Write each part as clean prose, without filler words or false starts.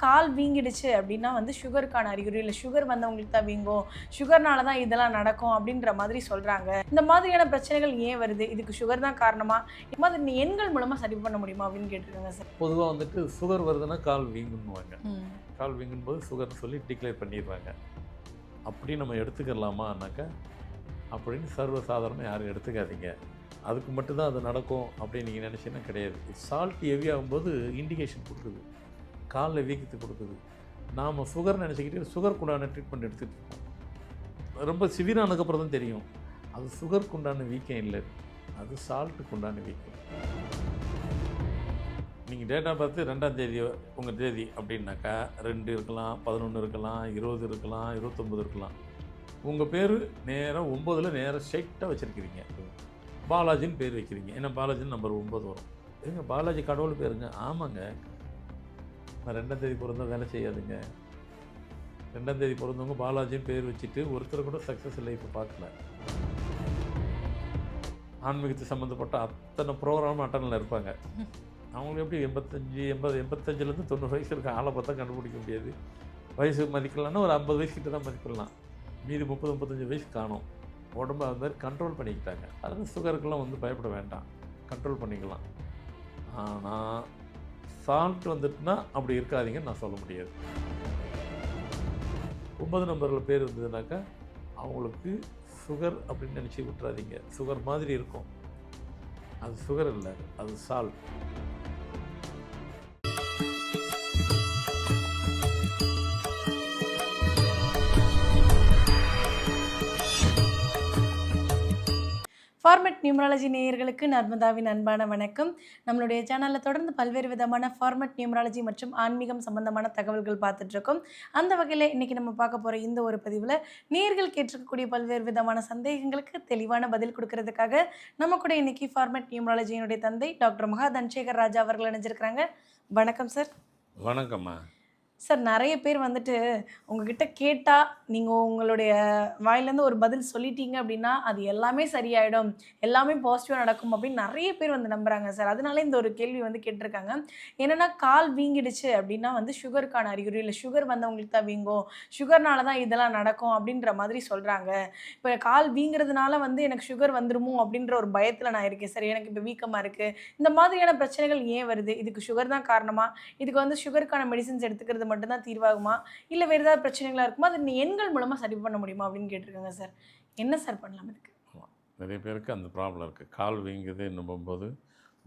கால் வீங்கிடுச்சு அப்படின்னா வந்து சுகருக்கான அறிகுறி, இல்லை சுகர் வந்தவங்களுக்கு தான் வீங்கும், சுகர்னால தான் இதெல்லாம் நடக்கும் அப்படின்ற மாதிரி சொல்கிறாங்க. இந்த மாதிரியான பிரச்சனைகள் ஏன் வருது? இதுக்கு சுகர் தான் காரணமா? இது மாதிரி எண்கள் மூலமாக சரி பண்ண முடியுமா அப்படின்னு கேட்டிருக்காங்க சார். பொதுவாக வந்துட்டு சுகர் வருதுன்னா கால் வீங்குன்னுவாங்க. கால் வீங்கும்போது சுகர்னு சொல்லி டிக்ளேர் பண்ணிடுவாங்க. அப்படி நம்ம எடுத்துக்கலாமான்னாக்கா அப்படின்னு சர்வசாதாரணமாக யாரும் எடுத்துக்காதீங்க. அதுக்கு மட்டும்தான் அது நடக்கும் அப்படின்னு நீங்கள் நினச்சிங்கன்னா கிடையாது. சால்ட் ஹெவி ஆகும்போது இண்டிகேஷன் கொடுக்குது, காலில் வீக்கத்தை கொடுக்குது. நாம் சுகர் நினச்சிக்கிட்டு சுகருக்குண்டான ட்ரீட்மெண்ட் எடுத்துகிட்டு இருக்கோம். ரொம்ப சிவியரானதுக்கப்புறம் தான் தெரியும் அது சுகருக்கு உண்டான வீக்கம் இல்லை, அது சால்ட்டுக்கு உண்டான வீக்கம். நீங்கள் டேட் ஆஃப் பர்த் 2ஆம் தேதி உங்கள் தேதி அப்படின்னாக்கா 2 இருக்கலாம், 11 இருக்கலாம், 20 இருக்கலாம், 29 இருக்கலாம். உங்கள் பேர் நேராக 9ல் நேராக ஸ்ட்ரைட்டாக வச்சுருக்கிறீங்க. பாலாஜின்னு பேர் வைக்கிறீங்க. ஏன்னா பாலாஜின்னு நம்பர் 9 வரும். ஏங்க பாலாஜி கடவுள் பேருங்க. ஆமாங்க, நான் 2ஆம் தேதி பிறந்தா வேலை செய்யாதுங்க. 2ஆம் தேதி பிறந்தவங்க பாலாஜின்னு பேர் வச்சுட்டு ஒருத்தர் கூட சக்ஸஸ் லைஃப்பை பார்க்கல. ஆன்மீகத்து சம்மந்தப்பட்ட அத்தனை ப்ரோக்ராமும் அட்டனில் இருப்பாங்க. அவங்களுக்கு எப்படி 85 90 வயசு இருக்க ஆளை பார்த்தா கண்டுபிடிக்க முடியாது. வயசு மதிக்கலாம்னா ஒரு 50 வயசு கிட்ட தான் மதிப்பிடலாம். மீதி 35 வயசு காணும். உடம்பு அது மாதிரி கண்ட்ரோல் பண்ணிக்கிட்டாங்க. அதனால் சுகருக்கெல்லாம் வந்து பயப்பட வேண்டாம், கண்ட்ரோல் பண்ணிக்கலாம். ஆனால் சால்ட் வந்துட்டுனா அப்படி இருக்காதீங்கன்னு நான் சொல்ல முடியாது. 9 நம்பரில் பேர் இருந்ததுனாக்கா அவங்களுக்கு சுகர் அப்படின்னு நினச்சி விட்டுறாதீங்க. சுகர் மாதிரி இருக்கும், அது சுகர் இல்லை, அது சால்ட். ஃபார்மட் நியூமராலஜி நேயர்களுக்கு நர்மதாவின் அன்பான வணக்கம். நம்மளுடைய சேனலில் தொடர்ந்து பல்வேறு விதமான ஃபார்மட் நியூமராலஜி மற்றும் ஆன்மீகம் சம்பந்தமான தகவல்கள் பார்த்துட்ருக்கோம். அந்த வகையில் இன்றைக்கி நம்ம பார்க்க போகிற இந்த ஒரு பதிவில் நேயர்கள் கேட்டிருக்கக்கூடிய பல்வேறு விதமான சந்தேகங்களுக்கு தெளிவான பதில் கொடுக்கறதுக்காக நம்ம கூட இன்றைக்கி ஃபார்மட் நியூமராலஜியினுடைய தந்தை டாக்டர் மகா தன்சேகர் ராஜா அவர்கள் இணைஞ்சிருக்கிறாங்க. வணக்கம் சார். வணக்கம்மா. சார், நிறைய பேர் வந்துட்டு உங்ககிட்ட கேட்டால் நீங்கள் உங்களுடைய வாயிலேருந்து ஒரு பதில் சொல்லிட்டீங்க அப்படின்னா அது எல்லாமே சரியாயிடும், எல்லாமே பாசிட்டிவாக நடக்கும் அப்படின்னு நிறைய பேர் வந்து நம்புகிறாங்க சார். அதனால இந்த ஒரு கேள்வி வந்து கேட்டிருக்காங்க. என்னென்னா, கால் வீங்கிடுச்சு அப்படின்னா வந்து சுகருக்கான அறிகுறி, இல்லை சுகர் வந்தவங்களுக்கு தான் வீங்கும், சுகர்னால தான் இதெல்லாம் நடக்கும் அப்படின்ற மாதிரி சொல்கிறாங்க. இப்போ கால் வீங்கிறதுனால வந்து எனக்கு சுகர் வந்துருமோ அப்படின்ற ஒரு பயத்தில் நான் இருக்கேன் சார். எனக்கு இப்போ வீக்கமாக இருக்குது. இந்த மாதிரியான பிரச்சனைகள் ஏன் வருது? இதுக்கு சுகர் தான் காரணமா? இதுக்கு வந்து சுகருக்கான மெடிசின்ஸ் எடுத்துக்கிறது மட்டும்தான் தீர்வாகுமா, இல்லை வேறு ஏதாவது பிரச்சனைகளாக இருக்குமா, அது எண்கள் மூலமாக சரி பண்ண முடியுமா அப்படின்னு கேட்டிருக்காங்க சார். என்ன சார் பண்ணலாம் இதுக்கு? நிறைய பேருக்கு அந்த ப்ராப்ளம் இருக்குது. கால் வீங்குது என்னும்போது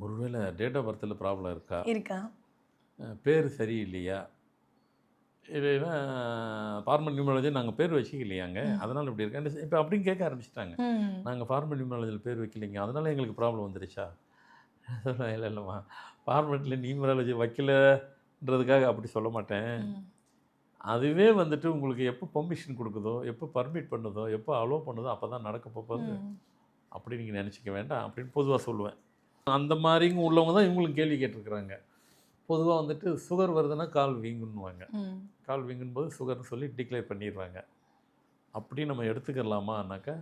ஒருவேளை டேட் ஆஃப் பர்த்தில் ப்ராப்ளம் இருக்கா, பேர் சரியில்லையா, இல்லைன்னா ஃபார்மல் நியூமராலஜி நாங்கள் பேர் வச்சுக்கலையாங்க அதனால் இப்படி இருக்கேன் இப்போ அப்படின்னு கேட்க ஆரம்பிச்சிட்டாங்க. நாங்கள் ஃபார்மல் நியூமராலஜியில் பேர் வைக்கலைங்க அதனால் எங்களுக்கு ப்ராப்ளம் வந்துருச்சா? இல்லைம்மா, ஃபார்மெட்டில் நியூமராலஜி வைக்கலன்றதுக்காக அப்படி சொல்ல மாட்டேன். அதுவே வந்துட்டு உங்களுக்கு எப்போ பர்மிஷன் கொடுக்குதோ, எப்போ பர்மிட் பண்ணுதோ, எப்போ அலோவ் பண்ணுதோ அப்போ தான் நடக்க போகுது அப்படி நீங்கள் நினச்சிக்க வேண்டாம் அப்படின்னு பொதுவாக சொல்லுவேன். அந்த மாதிரிங்க உள்ளவங்க தான் இவங்களுக்கு கேள்வி கேட்டிருக்கிறாங்க. பொதுவாக வந்துட்டு சுகர் வருதுன்னா கால் வீங்குன்னுவாங்க. கால் வீங்கும்போது சுகர்னு சொல்லி டிக்ளேர் பண்ணிடுவாங்க. அப்படி நம்ம எடுத்துக்கலாமான்னாக்கா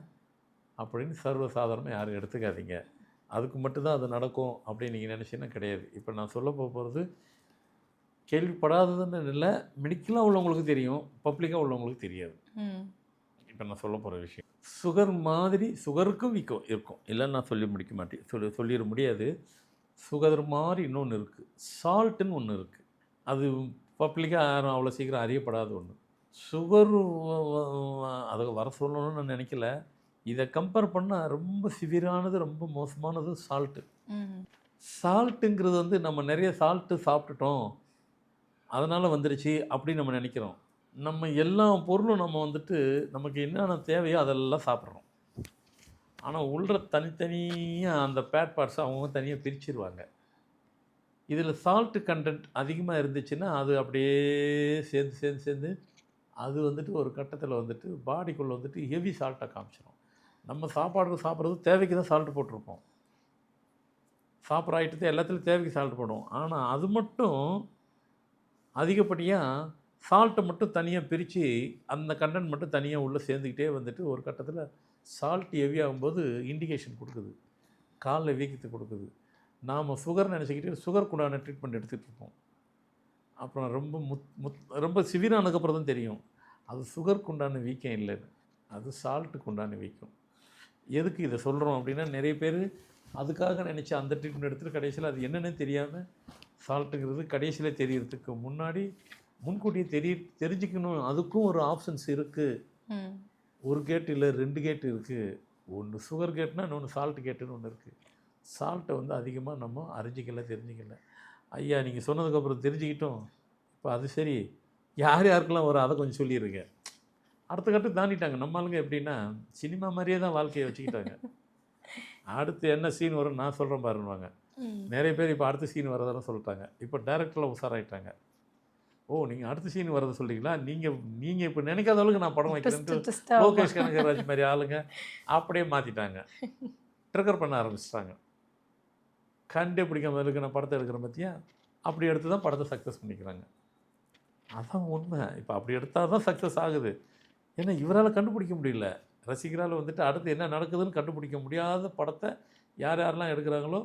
அப்படின்னு சர்வசாதாரணமாக யாரும் எடுத்துக்காதீங்க. அதுக்கு மட்டும்தான் அது நடக்கும் அப்படின்னு நீங்கள் நினச்சிங்கன்னா கிடையாது. இப்போ நான் சொல்ல போகிறது கேள்விப்படாததுன்னு இல்லை, மெடிக்கலாக உள்ளவங்களுக்கு தெரியும், பப்ளிக்காக உள்ளவங்களுக்கு தெரியாது. இப்போ நான் சொல்ல போகிற விஷயம் சுகர் மாதிரி சுகருக்கும் வீக்கம் இருக்கும், இல்லைன்னு நான் சொல்லி முடிக்க மாட்டேன், சொல்லிட முடியாது. சுகர் மாதிரி இன்னொன்று இருக்குது, சால்ட்டுன்னு ஒன்று இருக்குது. அது பப்ளிக்காக யாரும் அவ்வளோ சீக்கிரம் அறியப்படாத ஒன்று. சுகர் அதை வர சொல்லணும்னு நான் நினைக்கல. இதை கம்பேர் பண்ணால் ரொம்ப சிவியரானது, ரொம்ப மோசமானது சால்ட்டு. சால்ட்டுங்கிறது வந்து நம்ம நிறைய சால்ட்டு சாப்பிட்டுட்டோம் அதனால் வந்துடுச்சு அப்படின்னு நம்ம நினைக்கிறோம். நம்ம எல்லா பொருளும் நம்ம வந்துட்டு நமக்கு என்னென்ன தேவையோ அதெல்லாம் சாப்பிட்றோம். ஆனால் உள்ள தனித்தனியாக அந்த பேட் பார்ட்ஸை அவங்க தனியாக பிரிச்சிருவாங்க. இதில் சால்ட்டு கண்டென்ட் அதிகமாக இருந்துச்சுன்னா அது அப்படியே சேர்ந்து அது வந்துட்டு ஒரு கட்டத்தில் வந்துட்டு பாடிக்குள்ளே வந்துட்டு ஹெவி சால்ட்டாக காமிச்சிடும். நம்ம சாப்பிட்றது தேவைக்கு தான் சால்ட்டு போட்டிருப்போம். சாப்பிட்ற ஐட்டத்தை எல்லாத்துலேயும் தேவைக்கு சால்ட்டு போடுவோம். ஆனால் அது மட்டும் அதிகப்படியாக சால்ட்டை மட்டும் தனியாக பிரித்து அந்த கண்டென்ட் மட்டும் தனியாக உள்ளே சேர்ந்துக்கிட்டே வந்துட்டு ஒரு கட்டத்தில் சால்ட் ஹெவி ஆகும்போது இண்டிகேஷன் கொடுக்குது, காலில் வீக்கத்தை கொடுக்குது. நாம் சுகர் நினச்சிக்கிட்டு சுகருக்குண்டான ட்ரீட்மெண்ட் எடுத்துகிட்டு இருப்போம். அப்புறம் ரொம்ப சிவியரானதுக்கப்புறம் தான் தெரியும் அது சுகருக்கு உண்டான வீக்கம் இல்லைன்னு, அது சால்ட்டுக்கு உண்டான வீக்கம். எதுக்கு இதை சொல்கிறோம் அப்படின்னா, நிறைய பேர் அதுக்காக நினச்சி அந்த ட்ரீட்மெண்ட் எடுத்துகிட்டு கடைசியில் அது என்னென்னு தெரியாமல் சால்ட்டுங்கிறது கடைசியில் தெரியறதுக்கு முன்னாடி முன்கூட்டியே தெரிஞ்சுக்கணும். அதுக்கும் ஒரு ஆப்ஷன்ஸ் இருக்குது. ஒரு கேட் இல்லை, 2 கேட் இருக்குது. ஒன்று சுகர் கேட்னா இன்னொன்று சால்ட் கேட்டுன்னு ஒன்று இருக்குது. சால்ட்டை வந்து அதிகமாக நம்ம தெரிஞ்சிக்கல. ஐயா நீங்கள் சொன்னதுக்கப்புறம் தெரிஞ்சுக்கிட்டோம். இப்போ அது சரி, யாருக்கெல்லாம் வரும் அதை கொஞ்சம் சொல்லிடுங்க. அடுத்த கட்டம் தாண்டிட்டாங்க. நம்ம ஆளுங்க எப்படின்னா சினிமா மாதிரியே தான் வாழ்க்கையை வச்சுக்கிட்டாங்க. அடுத்து என்ன சீன் வரும் நான் சொல்கிறேன் பாருன்னுவாங்க. நிறைய பேர் இப்போ அடுத்த சீன் வரதெல்லாம் சொல்லிட்டாங்க. இப்போ டேரக்டரில் உஷாராயிட்டாங்க. ஓ நீங்கள் அடுத்த சீன் வரதை சொல்கிறீங்களா, நீங்கள் இப்போ நினைக்காத அளவுக்கு நான் படம் வைக்கிறேன்ட்டு லோகேஷ் கனகராஜ் மாதிரி ஆளுங்க அப்படியே மாற்றிட்டாங்க. ட்ரிகர் பண்ண ஆரம்பிச்சிட்டாங்க. கண்டே பிடிக்காம இருக்கு நான் படத்தை எடுக்கிற பற்றியா, அப்படி எடுத்து தான் படத்தை சக்ஸஸ் பண்ணிக்கிறாங்க. அதான் உண்மை. இப்போ அப்படி எடுத்தால் தான் சக்ஸஸ் ஆகுது. ஏன்னா இவரால் கண்டுபிடிக்க முடியல, ரசிகரால் வந்துட்டு அடுத்து என்ன நடக்குதுன்னு கண்டுபிடிக்க முடியாத படத்தை யாரெல்லாம் எடுக்கிறாங்களோ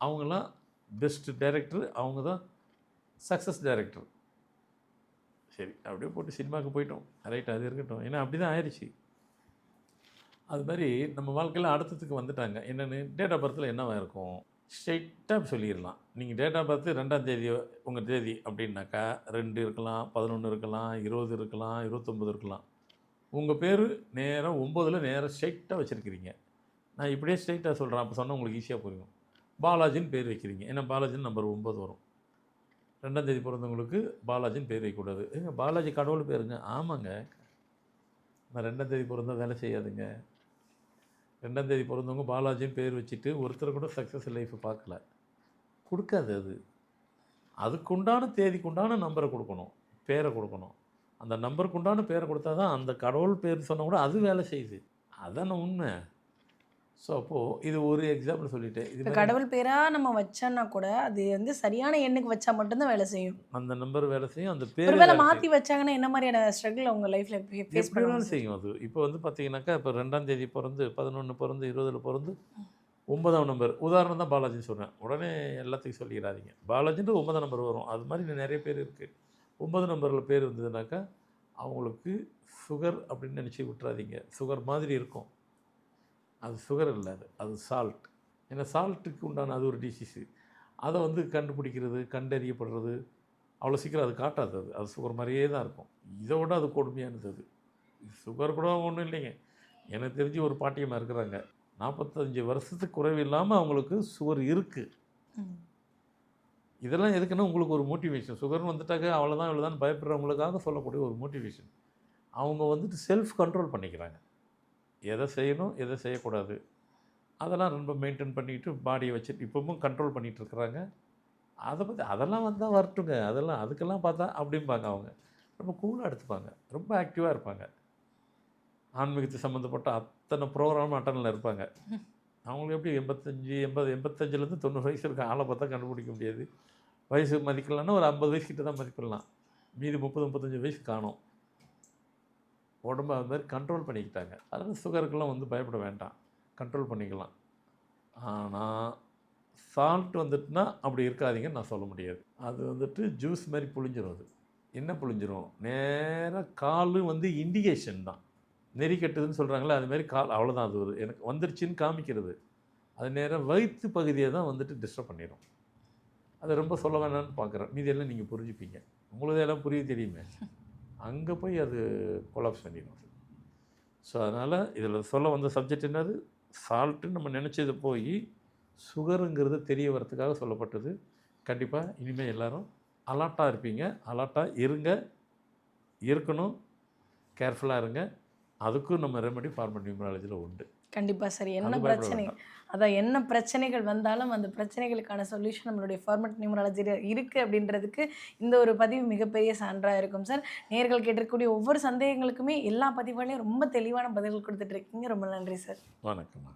அவங்களாம் பெஸ்ட்டு டைரக்டர், அவங்க தான் சக்ஸஸ் டைரக்டர். சரி அப்படியே போட்டு சினிமாவுக்கு போயிட்டோம், ரைட் அது இருக்கட்டும். ஏன்னா அப்படி தான் ஆயிடுச்சு. அது மாதிரி நம்ம வாழ்க்கையில் அடுத்ததுக்கு வந்துட்டாங்க. என்னென்னு டேட் ஆஃப் பர்த்தில் என்னவா இருக்கும் ஸ்ட்ரெயிட்டாக சொல்லிடலாம். நீங்கள் டேட் ஆஃப் பர்த்து 2ஆம் தேதி உங்கள் தேதி அப்படின்னாக்கா 2 இருக்கலாம், 11 இருக்கலாம், 20 இருக்கலாம், 29 இருக்கலாம். உங்கள் பேர் நேராக 9ல் நேராக ஸ்ட்ரெயிட்டாக வச்சுருக்கிறீங்க. நான் இப்படியே ஸ்ட்ரெயிட்டாக சொல்கிறேன், அப்போ சொன்னால் உங்களுக்கு ஈஸியாக புரியும். பாலாஜின்னு பேர் வைக்கிறீங்க. ஏன்னா பாலாஜின்னு நம்பர் 9 வரும். 2ஆம் தேதி பிறந்தவங்களுக்கு பாலாஜின்னு பேர் வைக்கக்கூடாது. ஏங்க பாலாஜி கடவுள் பேருங்க. ஆமாங்க, நான் 2ஆம் தேதி பிறந்தா வேலை செய்யாதுங்க. 2ஆம் தேதி பிறந்தவங்க பாலாஜின்னு பேர் வச்சுட்டு ஒருத்தர் கூட சக்ஸஸ் லைஃப்பை பார்க்கல, கொடுக்காது. அதுக்குண்டான தேதிக்குண்டான நம்பரை கொடுக்கணும், பேரை கொடுக்கணும். அந்த நம்பருக்கு உண்டான பேரை கொடுத்தா தான் அந்த கடவுள் பேர் சொன்னால் கூட அது வேலை செய்யுது. அதான உண்மை. ஸோ அப்போது இது ஒரு எக்ஸாம்பிள் சொல்லிவிட்டு, இது கடவுள் பேராக நம்ம வச்சோன்னா கூட அது வந்து சரியான எண்ணுக்கு வச்சா மட்டும்தான் வேலை செய்யும். அந்த நம்பர் வேலை செய்யும். அந்த பேர் வேலை மாற்றி வச்சாங்கன்னா என்ன மாதிரியான ஸ்ட்ரகிள் உங்கள் லைஃப்பில் ஃபேஸ் பண்ணாலும் செய்யும். அது இப்போ வந்து பார்த்தீங்கன்னாக்கா, இப்போ 2ஆம் தேதி பிறந்து 11 பிறந்து 20ல் பிறந்து 9ஆம் நம்பர் உதாரணம் தான் பாலாஜின்னு சொல்கிறேன். உடனே எல்லாத்துக்கும் சொல்லிடாதீங்க. பாலாஜின்ட்டு 9ஆம் நம்பர் வரும். அது மாதிரி நிறைய பேர் இருக்குது. 9 நம்பரில் பேர் இருந்ததுனாக்கா அவங்களுக்கு சுகர் அப்படின்னு நினச்சி விட்டுறாதீங்க. சுகர் மாதிரி இருக்கும், அது சுகர் இல்லை, அது சால்ட். ஏன்னா சால்ட்டுக்கு உண்டான அது ஒரு டிசீஸு. அதை வந்து கண்டுபிடிக்கிறது, கண்டறியப்படுறது அவ்வளோ சீக்கிரம் அது காட்டாது. அது சுகர் மாதிரியே தான் இருக்கும். இதை விட அது கொடுமையானது. அது சுகர் கூட ஒன்றும் இல்லைங்க. எனக்கு தெரிஞ்சு ஒரு பாட்டியமாக இருக்கிறாங்க, 45 வருஷத்துக்கு குறைவு இல்லாமல் அவங்களுக்கு சுகர் இருக்குது. இதெல்லாம் எதுக்குன்னா உங்களுக்கு ஒரு மோட்டிவேஷன். சுகர்னு வந்துட்டாக்க அவ்வளோதான் இவ்வளோதான் பயப்படுறவங்களுக்காக சொல்லக்கூடிய ஒரு மோட்டிவேஷன். அவங்க வந்துட்டு செல்ஃப் கண்ட்ரோல் பண்ணிக்கிறாங்க. எதை செய்யணும் எதை செய்யக்கூடாது அதெல்லாம் ரொம்ப மெயின்டைன் பண்ணிக்கிட்டு பாடியை வச்சுட்டு இப்போவும் கண்ட்ரோல் பண்ணிகிட்டு இருக்கிறாங்க. அதை பற்றி அதெல்லாம் வந்தால் வரட்டுங்க, அதெல்லாம் அதுக்கெல்லாம் பார்த்தா அப்படிம்பாங்க. அவங்க ரொம்ப கூலாக எடுத்துப்பாங்க, ரொம்ப ஆக்டிவாக இருப்பாங்க. ஆன்மீகத்து சம்மந்தப்பட்ட அத்தனை ப்ரோக்ராமும் அட்டனில் இருப்பாங்க. அவங்களுக்கு எப்படி 85 90 வயசு இருக்க ஆளை பார்த்தா கண்டுபிடிக்க முடியாது. வயசு மதிக்கலான்னா ஒரு 50 வயசு கிட்ட தான் மதிப்பிடலாம். மீதி 30-35 வயசு காணும். உடம்பு அது மாதிரி கண்ட்ரோல் பண்ணிக்கிட்டாங்க. அதனால் சுகருக்கெல்லாம் வந்து பயப்பட வேண்டாம், கண்ட்ரோல் பண்ணிக்கலாம். ஆனால் சால்ட் வந்துட்டுனா அப்படி இருக்காதீங்கன்னு நான் சொல்ல முடியாது. அது வந்துட்டு ஜூஸ் மாதிரி புழிஞ்சிடும். அது என்ன புழிஞ்சிரும், நேராக கால் வந்து இண்டிகேஷன் தான். நெறி கட்டுதுன்னு சொல்கிறாங்களே அதுமாரி கால், அவ்வளோதான். அது ஒரு எனக்கு வந்துருச்சுன்னு காமிக்கிறது. அது நேராக வயிற்று பகுதியை தான் வந்துட்டு டிஸ்டர்ப் பண்ணிடும். அதை ரொம்ப சொல்ல வேணான்னு பார்க்குறேன். மீதியெல்லாம் நீங்கள் புரிஞ்சுப்பீங்க, உங்களுக்கு எல்லாம் புரிய தெரியுமே. அங்கே போய் அது கொலாப்ஸ் பண்ணிடும். ஸோ அதனால் இதில் சொல்ல வந்த சப்ஜெக்ட் என்னது, சால்ட்டு நம்ம நினச்சது போய் சுகருங்கிறது தெரிய வரத்துக்காக சொல்லப்பட்டது. கண்டிப்பாக இனிமேல் எல்லோரும் அலர்ட்டாக இருப்பீங்க, அலர்ட்டாக இருக்கணும், கேர்ஃபுல்லாக இருங்க. அதுக்கும் நம்ம ரெமெடி ஃபார்மல் நியூமராலஜியில் உண்டு. கண்டிப்பாக சரி. என்ன பிரச்சனைகள் வந்தாலும் அந்த பிரச்சனைகளுக்கான சொல்யூஷன் நம்மளுடைய ஃபார்மட் நியூமராலஜியில் இருக்குது அப்படின்றதுக்கு இந்த ஒரு பதிவு மிகப்பெரிய சான்றாக இருக்கும் சார். நேயர்கள் கேட்டிருக்கக்கூடிய ஒவ்வொரு சந்தேகங்களுக்குமே எல்லா பதிவுகளையும் ரொம்ப தெளிவான பதில்கள் கொடுத்துட்ருக்கீங்க. ரொம்ப நன்றி சார். வணக்கம்.